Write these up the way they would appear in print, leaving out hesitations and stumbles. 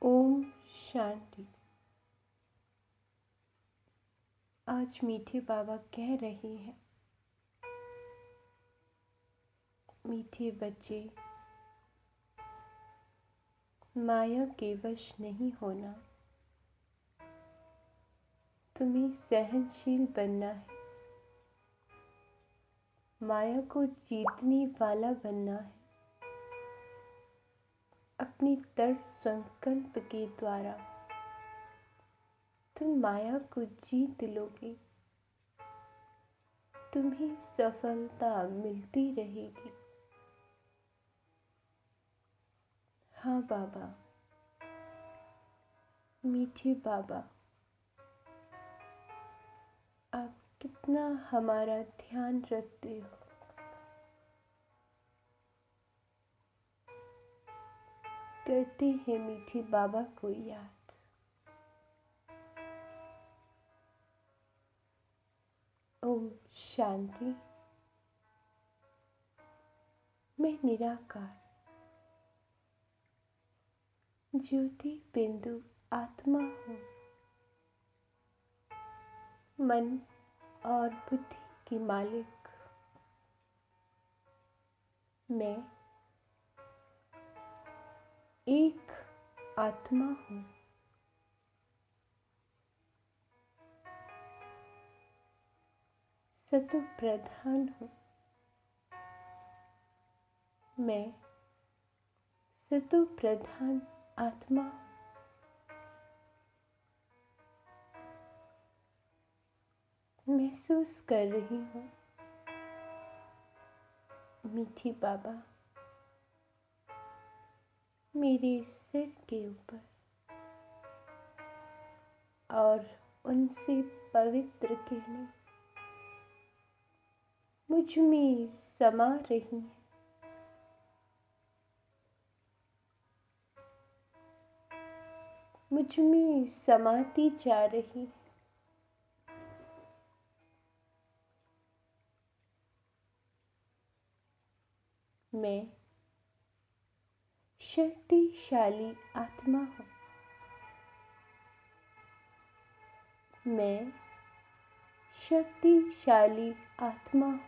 ओम शांति। आज मीठे बाबा कह रहे हैं, मीठे बच्चे, माया के वश नहीं होना। तुम्हें सहनशील बनना है, माया को जीतने वाला बनना है। अपनी दृढ़ संकल्प के द्वारा तुम माया को जीत लोगे। तुम्हें सफलता मिलती रहेगी। हाँ बाबा, मीठे बाबा, आप कितना हमारा ध्यान रखते हो। करते हैं मीठे बाबा को याद। ओम शांति। मैं निराकार ज्योति बिंदु आत्मा हूँ। मन और बुद्धि की मालिक मैं एक आत्मा हूँ। सतो प्रधान हूँ। मैं सतो प्रधान आत्मा हूँ। महसूस कर रही हूँ मीठी बाबा मेरे सिर के ऊपर और उनसे पवित्र किरणें मुझ में समा रही हैं। मुझ में समाती जा रही है। मैं शक्तिशाली आत्मा हूँ। मैं शक्तिशाली आत्मा हूँ।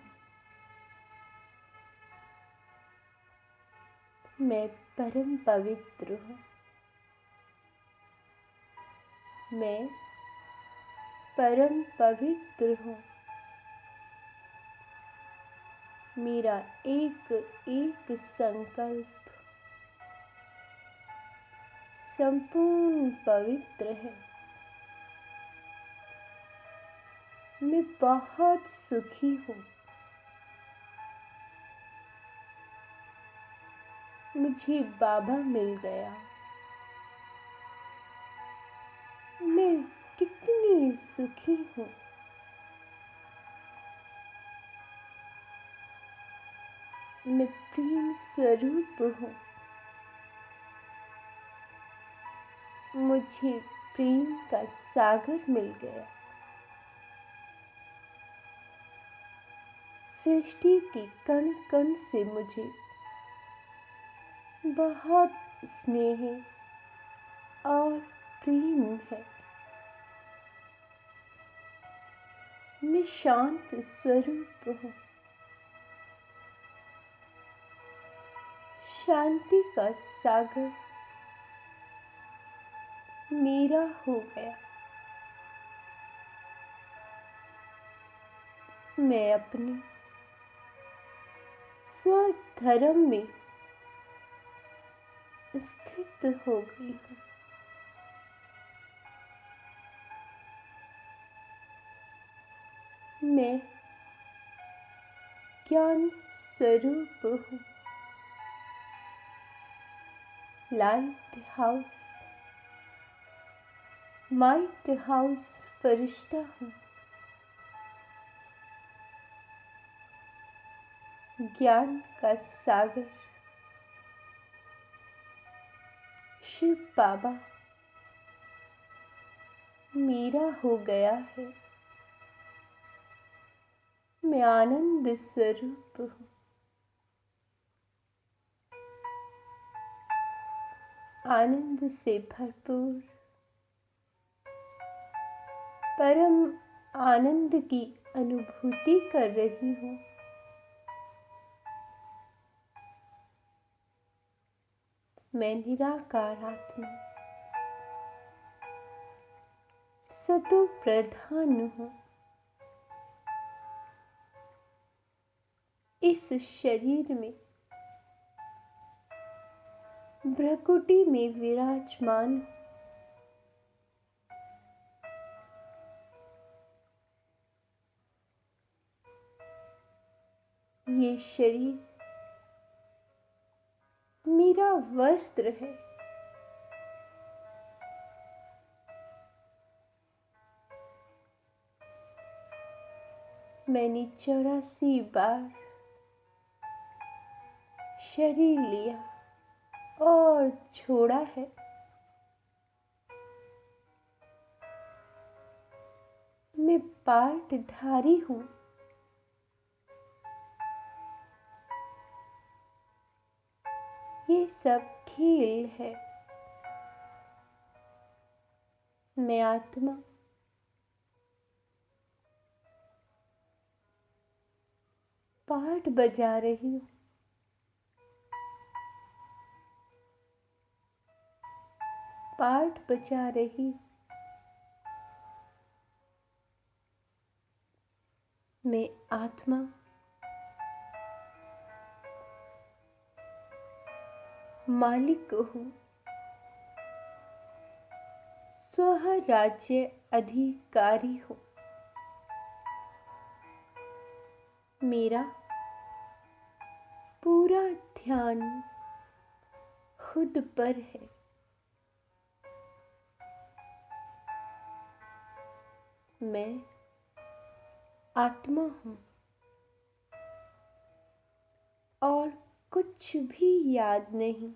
मैं परम पवित्र हूँ। मैं परम पवित्र हूँ। मेरा एक एक संकल्प संपूर्ण पवित्र है। मैं बहुत सुखी हूँ। मुझे बाबा मिल गया। मैं कितनी सुखी हूँ। मैं प्रेम स्वरूप हूँ। मुझे प्रेम का सागर मिल गया। सृष्टि के कण कण से मुझे बहुत स्नेह और प्रेम है। मैं शांत स्वरूप हूँ। शांति का सागर मेरा हो गया। मैं अपने स्वधर्म में स्थित हो गई हूँ। मैं ज्ञान स्वरूप हूँ। लाइट हाउस, माइट हाउस फरिश्ता हूँ। ज्ञान का सागर शिव बाबा मेरा हो गया है। मैं आनंद स्वरूप हूँ। आनंद से भरपूर परम आनंद की अनुभूति कर रही हूँ। मैं निराकार आत्मा सतो प्रधान हूँ। इस शरीर में भ्रकुटी में विराजमान हूँ। ये शरीर मेरा वस्त्र है। मैंने 84 बार शरीर लिया और छोड़ा है। मैं पाठधारी हूँ। ये सब खेल है। मैं आत्मा पाठ बजा रही हूँ। पाठ बजा रही हूँ। मैं आत्मा मालिक हूँ। स्व राज्य अधिकारी हूँ। मेरा पूरा ध्यान खुद पर है। मैं आत्मा हूँ और कुछ भी याद नहीं।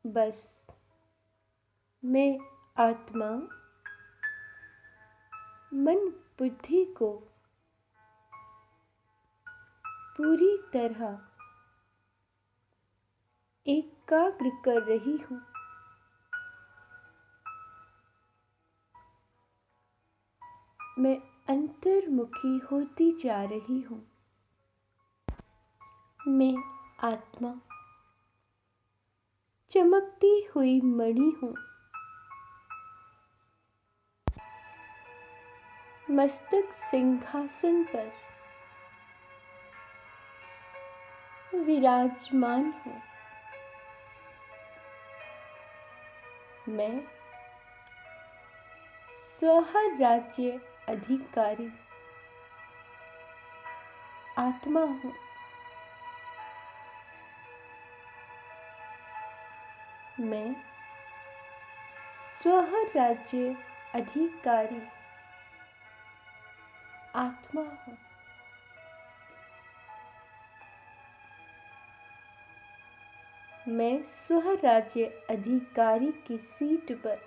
बस मैं आत्मा मन बुद्धि को पूरी तरह एकाग्र कर रही हूँ। मैं अंतर्मुखी होती जा रही हूँ। मैं आत्मा चमकती हुई मणि हूँ। मस्तक सिंहासन पर विराजमान हूँ। मैं स्व राज्य अधिकारी आत्मा हूँ। मैं स्व राज्य अधिकारी आत्मा हूँ। मैं स्व राज्य अधिकारी की सीट पर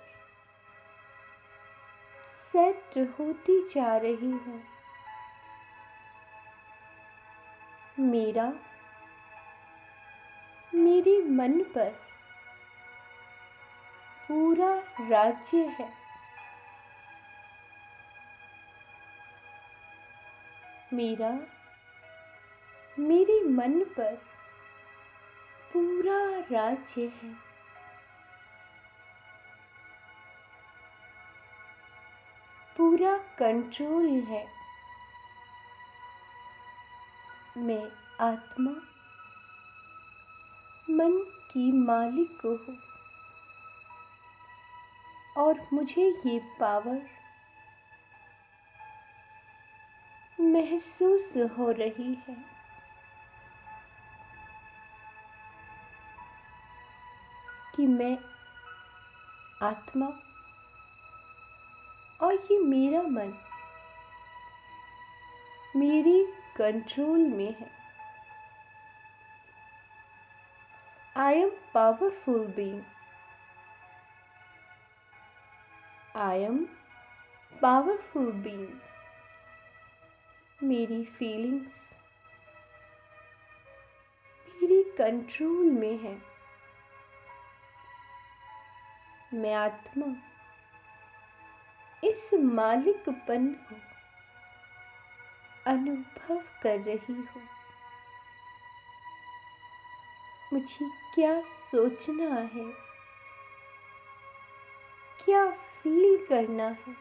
सेट होती जा रही हूँ। मेरे मन पर पूरा राज्य है। मेरे मन पर पूरा राज्य है। पूरा कंट्रोल है। मैं आत्मा मन की मालिक हूँ और मुझे ये पावर महसूस हो रही है। कि मैं आत्मा और ये मेरा मन मेरी कंट्रोल में है। I am powerful being. I am powerful being. मेरी फीलिंग्स मेरी कंट्रोल में है। मैं आत्मा इस मालिकपन को अनुभव कर रही हूँ। मुझे क्या सोचना है, क्या फील करना है,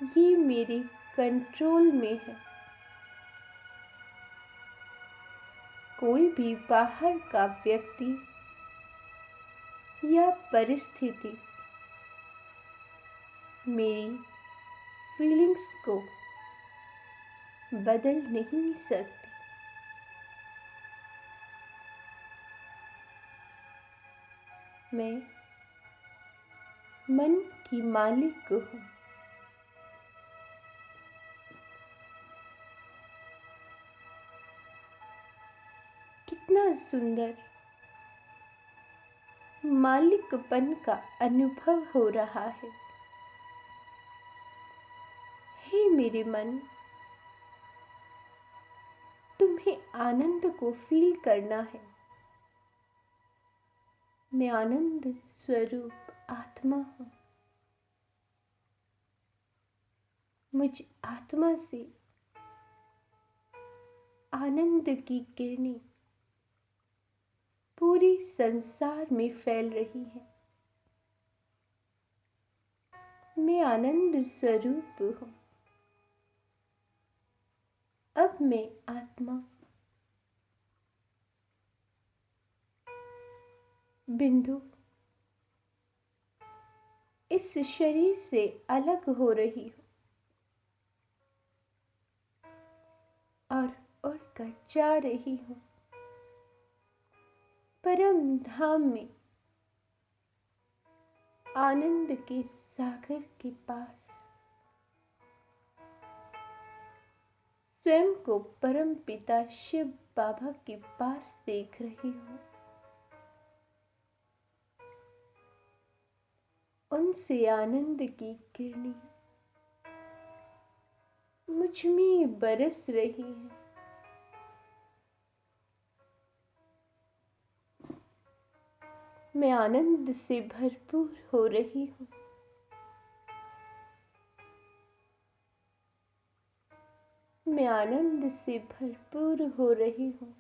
ये मेरे कंट्रोल में है। कोई भी बाहर का व्यक्ति या परिस्थिति मेरी फीलिंग्स को बदल नहीं सकती। मैं मन की मालिक हूँ। कितना सुंदर मालिकपन का अनुभव हो रहा है। हे मेरे मन, तुम्हें आनंद को फील करना है। मैं आनंद स्वरूप आत्मा हूँ। मुझ आत्मा से आनंद की किरणें पूरे संसार में फैल रही हैं। मैं आनंद स्वरूप हूँ। अब मैं आत्मा बिंदु इस शरीर से अलग हो रही हूँ और उड़कर जा रही हूँ परम धाम में, आनंद के सागर के पास। स्वयं को परम पिता शिव बाबा के पास देख रही हूँ। उनसे आनंद की किरणें मुझ में बरस रही हैं। मैं आनंद से भरपूर हो रही हूँ। मैं आनंद से भरपूर हो रही हूँ।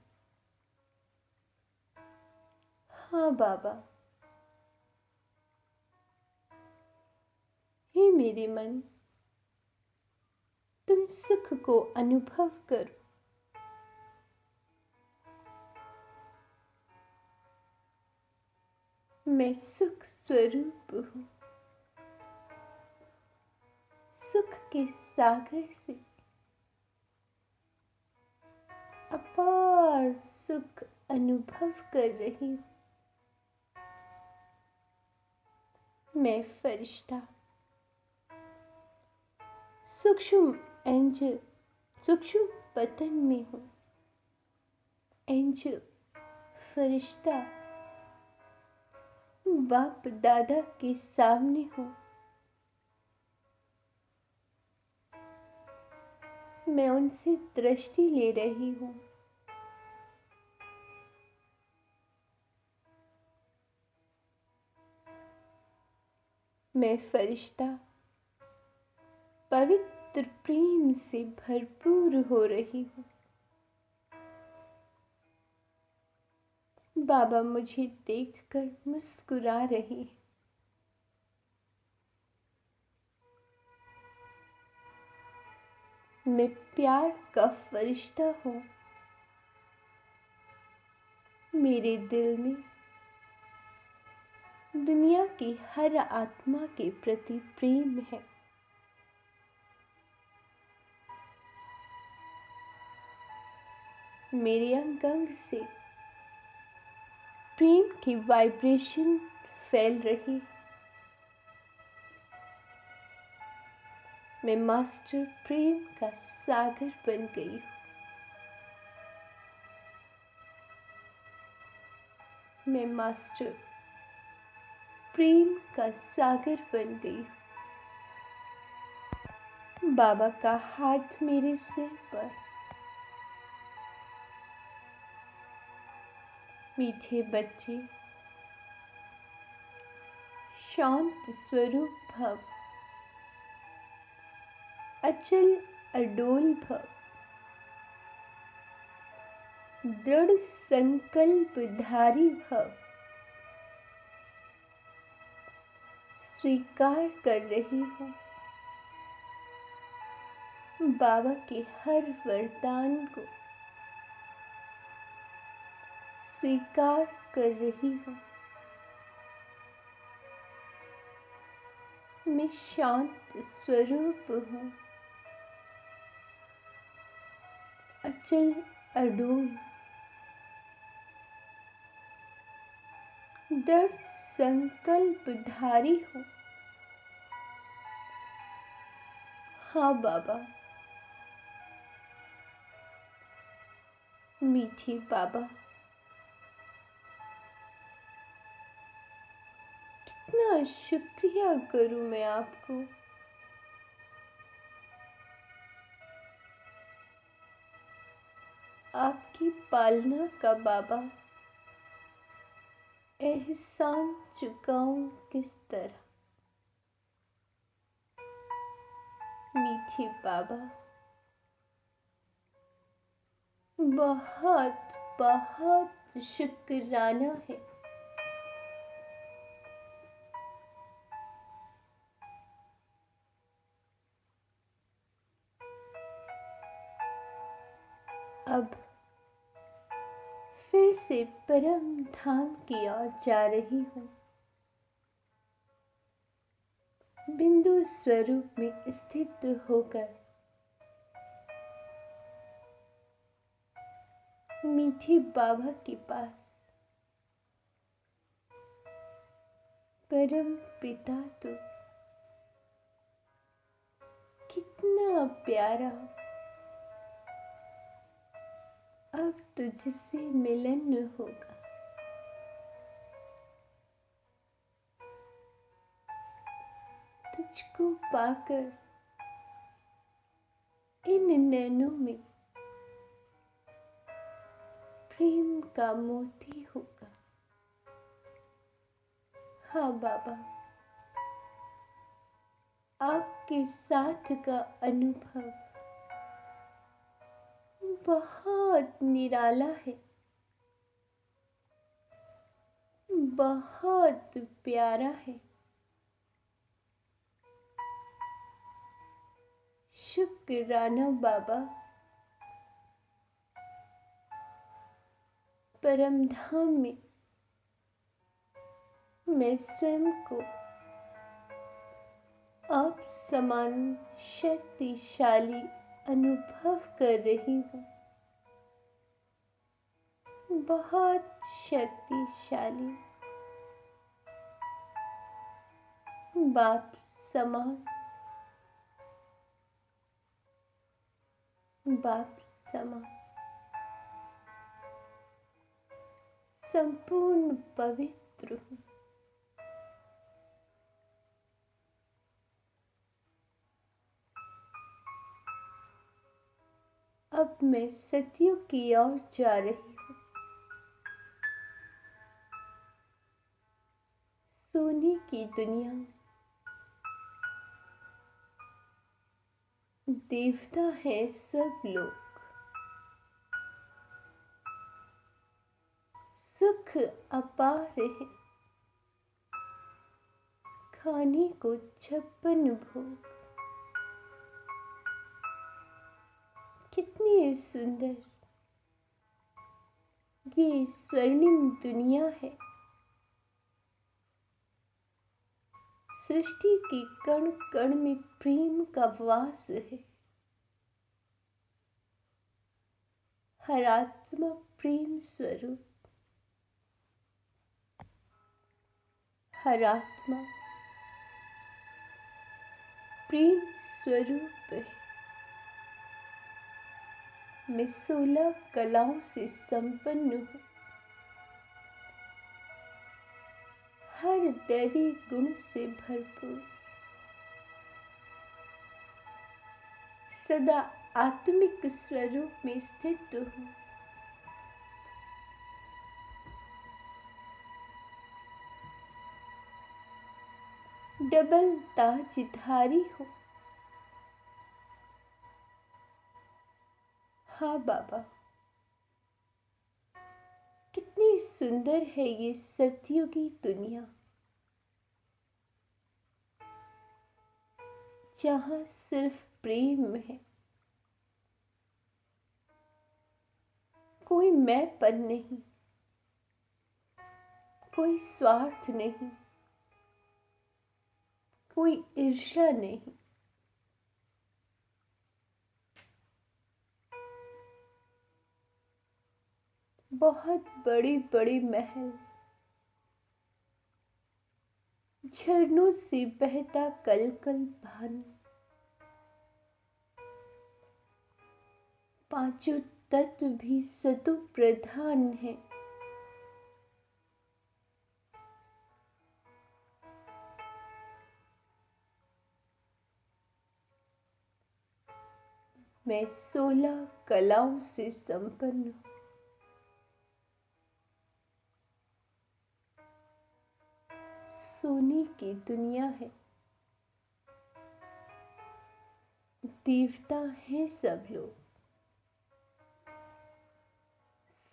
हाँ बाबा, हे मेरे मन, तुम सुख को अनुभव करो। मैं सुख स्वरूप हूँ। सुख के सागर से अपार सुख अनुभव कर रही हूँ। मैं फरिश्ता, सूक्ष्म एंजल, सूक्ष्म पतन में हूँ। एंजल, फरिश्ता, बाप दादा के सामने हूँ। मैं उनसे दृष्टि ले रही हूँ। मैं फरिश्ता पवित्र प्रेम से भरपूर हो रही हूँ। बाबा मुझे देखकर मुस्कुरा रहे हैं। मैं प्यार का फरिश्ता हूँ। मेरे दिल में दुनिया की हर आत्मा के प्रति प्रेम है। मेरे अंग अंग से प्रेम की वाइब्रेशन फैल रही है। मैं मास्टर प्रेम का सागर बन गई हूँ। मैं मास्टर प्रेम का सागर बन गई हूँ। बाबा का हाथ मेरे सिर पर, मीठे बच्चे, शांत स्वरूप भव, अचल अडोल भव, दृढ़ संकल्प धारी भव। स्वीकार कर रही हूँ बाबा के हर वरदान को, स्वीकार कर रही हूँ। मैं शांत स्वरूप हूँ, अचल अडोल, दृढ़ संकल्प धारी हूँ। हाँ बाबा, मीठे बाबा, कितना शुक्रिया करूं मैं आपको। आपकी पालना का बाबा एहसान चुकाऊं किस तरह। मीठे बाबा, बहुत बहुत शुक्राना है। अब फिर से परम धाम की ओर जा रही हूँ। बिंदु स्वरूप में स्थित होकर मीठे बाबा के पास परम पिता तो कितना प्यारा, अब तुझसे मिलन होगा। तुझको पाकर इन नैनों में प्रेम का मोती होगा। हाँ बाबा, आपके साथ का अनुभव बहुत निराला है, बहुत प्यारा है। शुक्राना बाबा, परम धाम में मैं स्वयं को आप समान शक्तिशाली अनुभव कर रही हूँ। बहुत शक्तिशाली, बाप समान, बाप समान, संपूर्ण पवित्र हूँ। अब मैं सतयुग की ओर जा रही हूँ। सोने की दुनिया, देवता है सब लोग, सुख अपार है, खाने को 56 भोग। कितनी सुंदर ये स्वर्णिम दुनिया है। सृष्टि के कण कण में प्रेम का वास है। हर आत्मा प्रेम स्वरूप, हर आत्मा प्रेम स्वरूप है। मैं 16 कलाओं से संपन्न हूँ। हर दैवी गुण से भरपूर, सदा आत्मिक स्वरूप में स्थित हूँ। डबल ताजधारी हो। हाँ बाबा, कितनी सुंदर है ये सतयुगी दुनिया, जहाँ सिर्फ प्रेम है, कोई मैंपन नहीं, कोई स्वार्थ नहीं, कोई ईर्ष्या नहीं। बहुत बड़ी बड़ी महल, झरनों से बहता कलकल पानी, पांचों तत्व भी सतो प्रधान है। मैं 16 कलाओं से संपन्न हूँ। सोने की दुनिया है, देवता हैं सब लोग,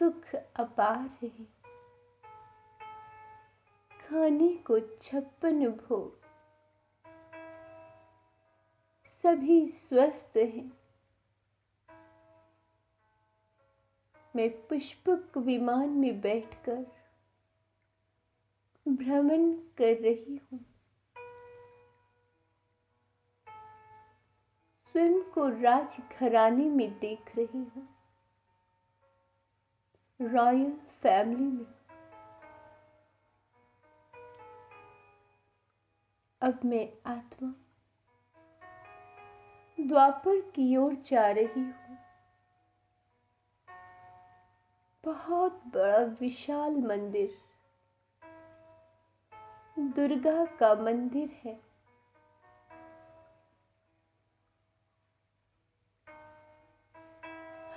सुख अपार है, खाने को 56 भोग, सभी स्वस्थ हैं। मैं पुष्पक विमान में बैठकर भ्रमण कर रही हूँ। स्वयं को राजघराने में देख रही हूँ, रॉयल फैमिली में। अब मैं आत्मा द्वापर की ओर जा रही हूँ। बहुत बड़ा विशाल मंदिर, दुर्गा का मंदिर है।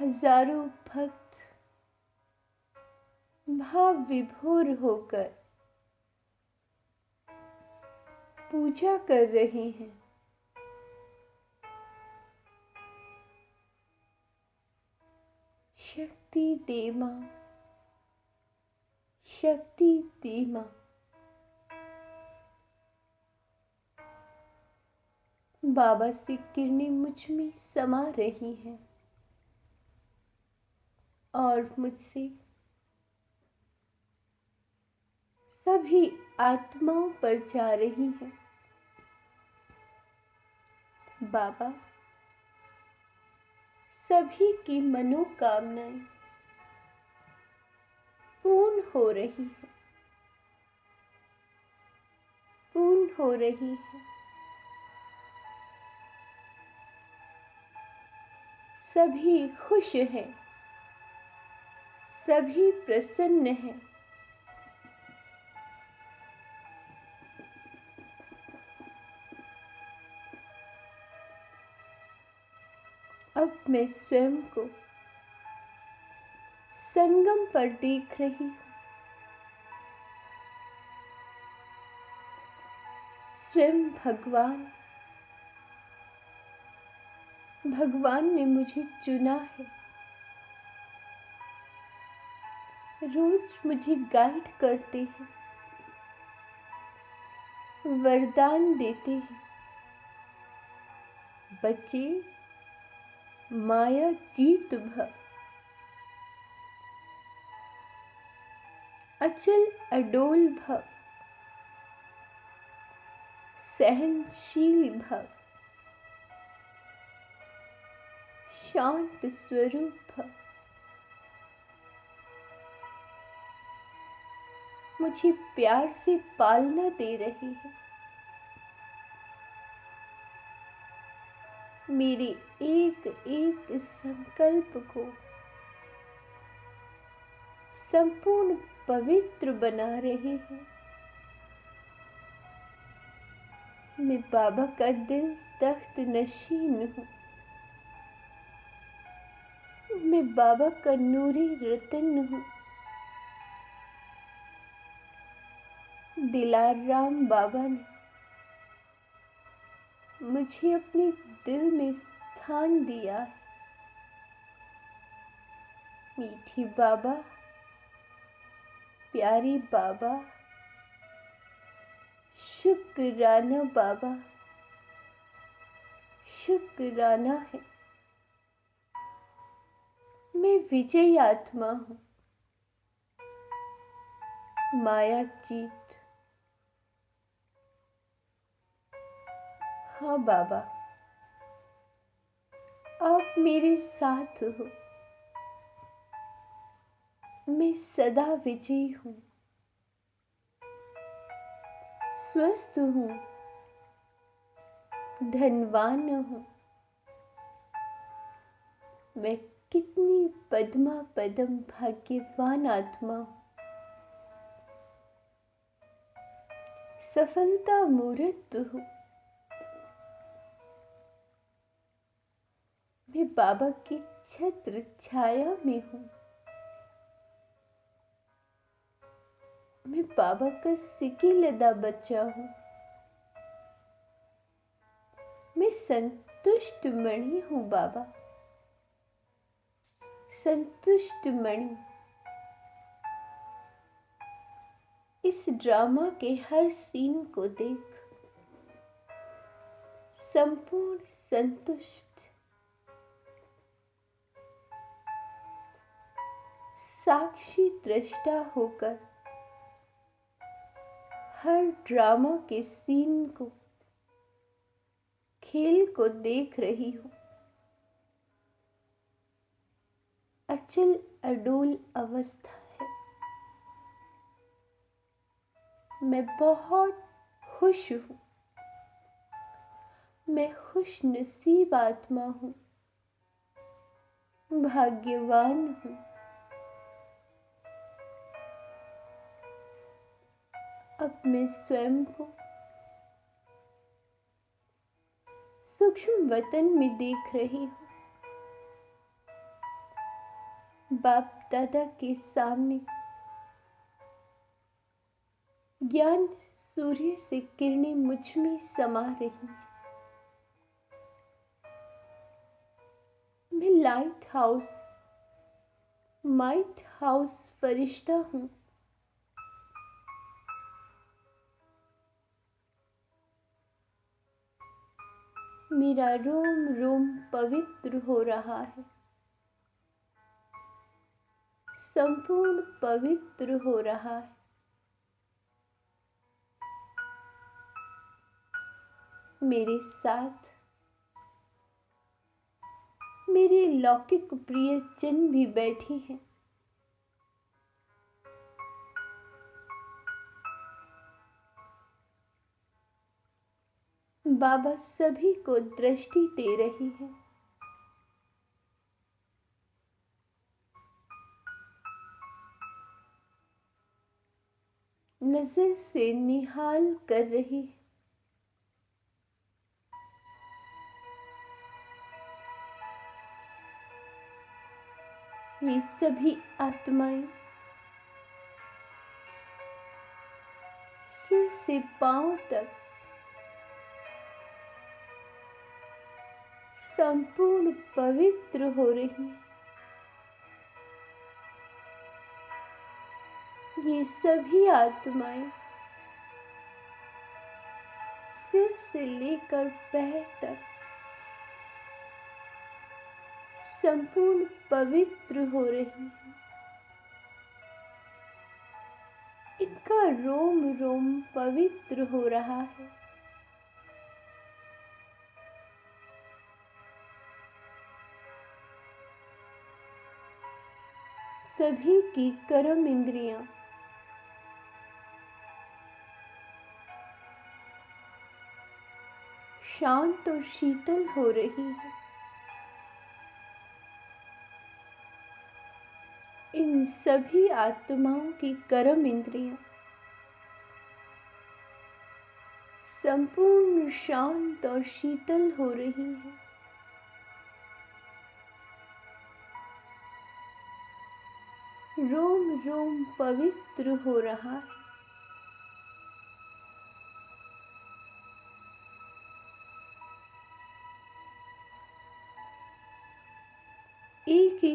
हजारों भक्त भाव विभोर होकर पूजा कर रहे हैं। शक्ति दे मां, शक्ति दे मां। बाबा से किरणें मुझ में समा रही हैं और मुझसे सभी आत्माओं पर जा रही हैं। बाबा, सभी की मनोकामनाएं पूर्ण हो रही है, पूर्ण हो रही है। सभी खुश हैं, सभी प्रसन्न हैं। अब मैं स्वयं को संगम पर देख रही हूँ। स्वयं भगवान ने मुझे चुना है। रोज मुझे गाइड करते हैं, वरदान देते हैं। बच्चे, माया जीत भव, अचल अडोल भव, सहनशील भव, शांत स्वरूप भव। मुझे प्यार से पालना दे रहे हैं। मेरे एक एक संकल्प को संपूर्ण पवित्र बना रहे हैं। मैं बाबा का दिल तख्त नशीन हूँ। मैं बाबा का नूरी रतन हूँ। दिलार राम बाबा ने मुझे अपने दिल में स्थान दिया है। मीठी बाबा, प्यारी बाबा, शुक्राना बाबा, शुक्राना है। मैं विजयी आत्मा हूँ, माया जीत। हाँ बाबा, आप मेरे साथ हो। मैं सदा विजयी हूँ, स्वस्थ हूँ, धनवान हूँ। मैं कितनी पद्मा पदम भाग्यवान आत्मा हूँ। सफलता मूर्त हूँ। मैं बाबा की छत्र छाया में हूँ। मैं बाबा का सिकी लदा बच्चा हूँ। मैं संतुष्ट मणि हूँ बाबा, संतुष्ट मणि। इस ड्रामा के हर सीन को देख संपूर्ण संतुष्ट, साक्षी दृष्टा होकर हर ड्रामा के सीन को, खेल को देख रही हूँ। अचल अडोल अवस्था है। मैं बहुत खुश हूँ। मैं खुश नसीब आत्मा हूँ, भाग्यवान हूँ। अब मैं स्वयं को सूक्ष्म वतन में देख रही हूँ। बाप दादा के सामने ज्ञान सूर्य से किरणें मुझ में समा रही हैं। मैं लाइट हाउस फरिश्ता हूँ। मेरा रोम रोम पवित्र हो रहा है, संपूर्ण पवित्र हो रहा है। मेरे साथ मेरे लौकिक प्रियजन भी बैठे हैं। बाबा सभी को दृष्टि दे रही है। नजर से निहाल कर रही है। ये सभी आत्माएं सिर से पांव तक संपूर्ण पवित्र हो रही हैं। ये सभी आत्माएं सिर से लेकर पैर तक संपूर्ण पवित्र हो रही हैं। इनका रोम रोम पवित्र हो रहा है। सभी की कर्म इंद्रियां शांत और शीतल हो रही है। इन सभी आत्माओं की कर्म इंद्रियां संपूर्ण शांत और शीतल हो रही हैं। रोम रोम पवित्र हो रहा है।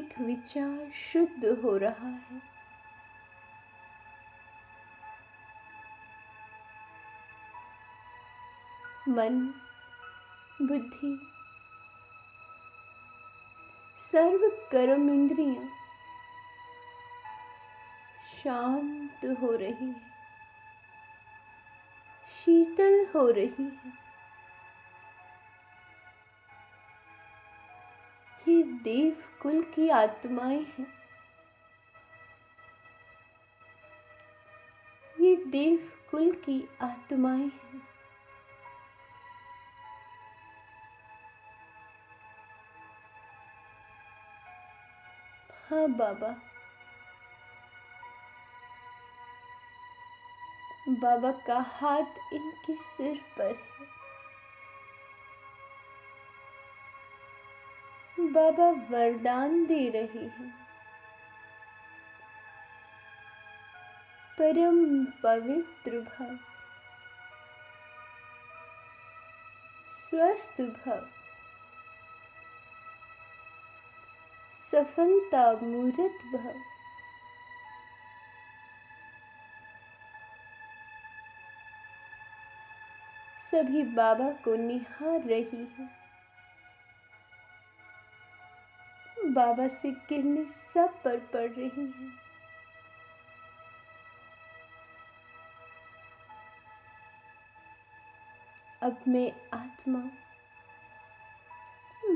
एक विचार शुद्ध हो रहा है। मन, बुद्धि, सर्व कर्म इंद्रियां शांत हो रही है, शीतल हो रही है। ये देव कुल की आत्माएं हैं। ये देव कुल की आत्माएं हैं। हाँ बाबा, बाबा का हाथ इनके सिर पर है। बाबा वरदान दे रहे हैं। परम पवित्र भव, स्वस्थ भव, सफलता मूर्त भव। सभी बाबा को निहार रही हैं। बाबा से किरणें सब पर पड़ रही हैं। अब मैं आत्मा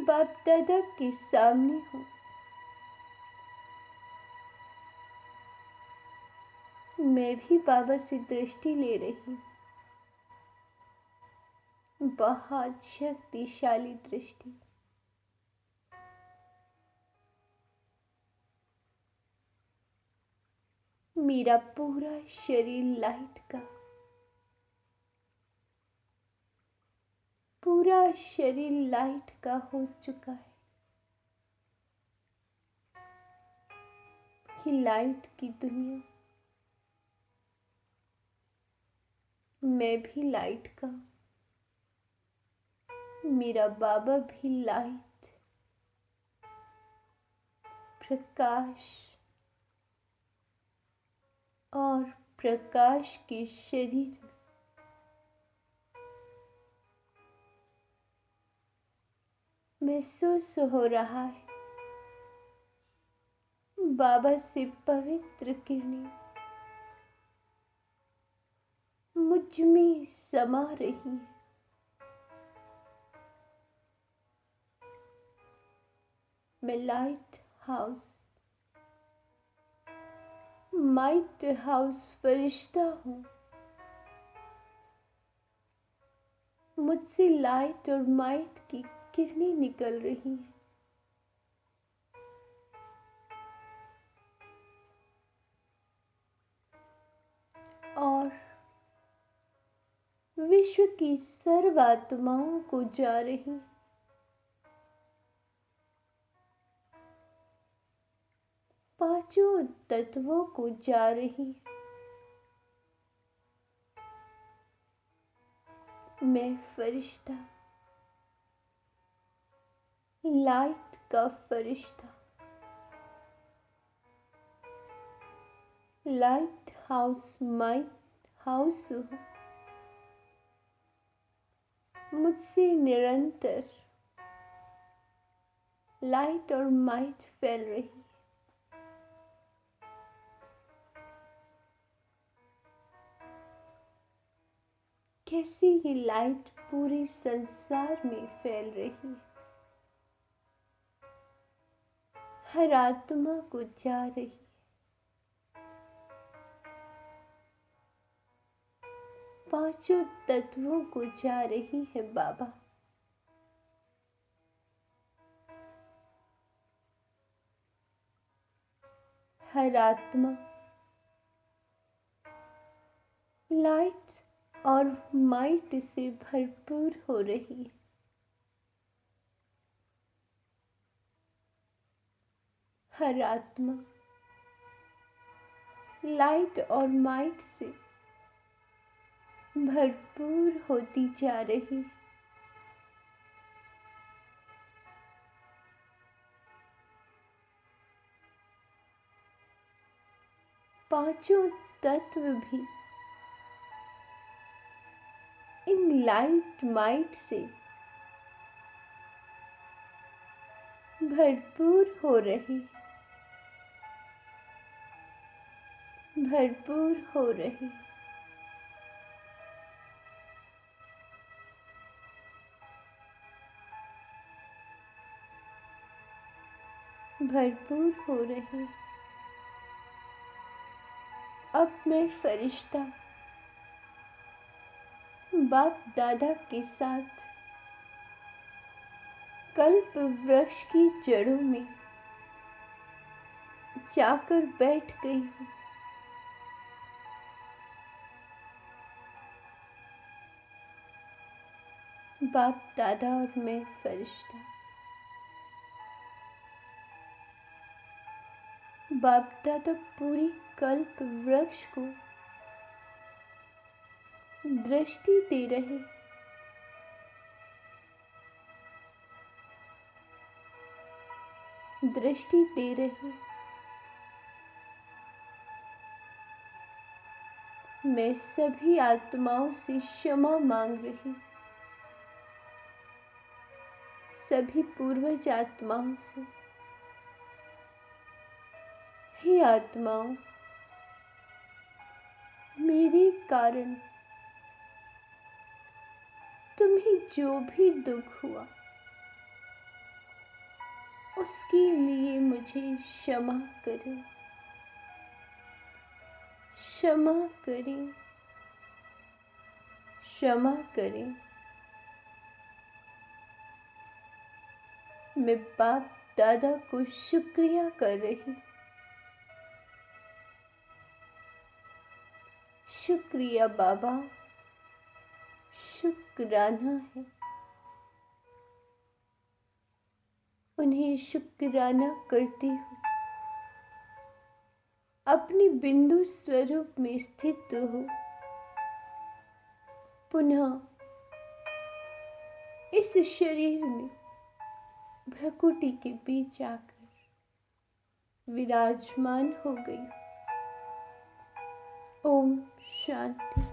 बाप दादा के सामने हूँ। मैं भी बाबा से दृष्टि ले रही हूँ। बहुत शक्तिशाली दृष्टि। मेरा पूरा शरीर लाइट का, पूरा शरीर लाइट का हो चुका है। ये लाइट की दुनिया, मैं भी लाइट का, मेरा बाबा भी लाइट, प्रकाश और प्रकाश के शरीर में महसूस हो रहा है। बाबा से पवित्र किरणें मुझ में समा रही है। मैं लाइट हाउस फरिश्ता हूँ। मुझसे लाइट और माइट की किरणें निकल रही हैं। और विश्व की सर्व आत्माओं को जा रही, पांचों तत्वों को जा रही। मैं फरिश्ता, लाइट का फरिश्ता, लाइट हाउस माइट हाउस हूँ। मुझसे निरंतर लाइट और माइट फैल रही है। कैसे ये लाइट पूरे संसार में फैल रही है। हर आत्मा को जा रही है। पांचों तत्वों को जा रही है बाबा। हर आत्मा लाइट और माइट से भरपूर हो रही है। हर आत्मा लाइट और माइट से भरपूर होती जा रही है। पांचों तत्व भी इन लाइट माइट से भरपूर हो रहे, भरपूर हो रहे। भरपूर हो रहे। अब मैं फरिश्ता बाप दादा के साथ कल्प वृक्ष की जड़ों में जाकर बैठ गई हूँ। बाप दादा और मैं फरिश्ता। बाप दादा पूरी कल्प वृक्ष को दृष्टि दे रहे, दृष्टि दे रहे। मैं सभी आत्माओं से क्षमा मांग रही, सभी पूर्वज आत्माओं से। हे आत्माओं, मेरे कारण तुम्हें जो भी दुख हुआ उसके लिए मुझे क्षमा करें, क्षमा करें, क्षमा करें। मैं बाप दादा को शुक्रिया कर रही, शुक्रिया बाबा, शुक्राना है। उन्हें शुक्राना करती हूँ। अपने बिंदु स्वरूप में स्थित हो, पुनः इस शरीर में भ्रकुटी के बीच आकर विराजमान हो गई। ओम शांति।